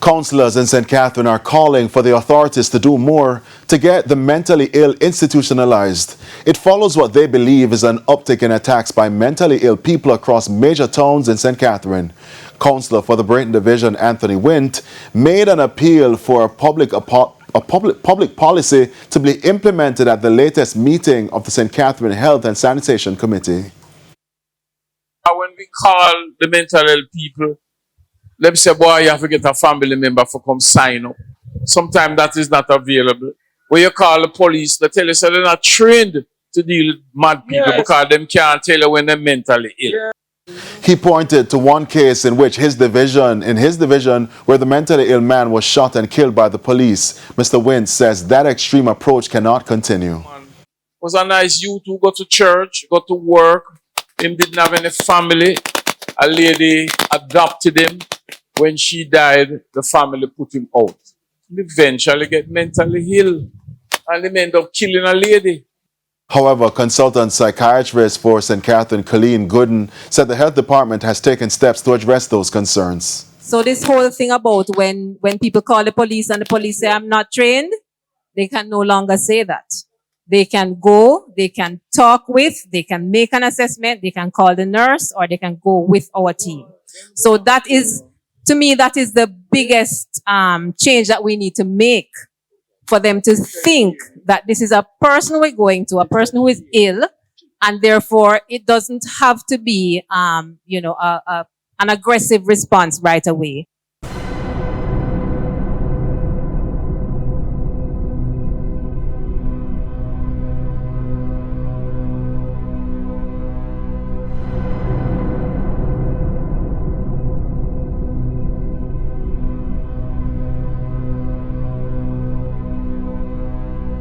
Councillors in St. Catherine are calling for the authorities to do more to get the mentally ill institutionalized. It follows what they believe is an uptick in attacks by mentally ill people across major towns in St. Catherine. Councillor for the Brayton Division, Anthony Wint, made an appeal for a public policy to be implemented at the latest meeting of the St. Catherine Health and Sanitation Committee. When we call the mental health people, let me say, boy, you have to get a family member for come sign up. Sometimes that is not available. When you call the police, they tell you so they're not trained to deal with mad people because them can't tell you when they're mentally ill. He pointed to one case in which his division, where the mentally ill man was shot and killed by the police. Mr. Wint says that extreme approach cannot continue. Was a nice youth who go to church, go to work. Him didn't have any family. A lady adopted him. When she died, the family put him out. He eventually get mentally ill and he end up killing a lady. However, consultant psychiatrist for St. Catherine, Colleen Gooden, said the health department has taken steps to address those concerns. So this whole thing about when people call the police and the police say, I'm not trained, they can no longer say that. They can go, they can talk with, they can make an assessment, they can call the nurse, or they can go with our team. So that is, to me, that is the biggest change that we need to make for them to think that this is a person we're going to, a person who is ill, and therefore it doesn't have to be, an aggressive response right away.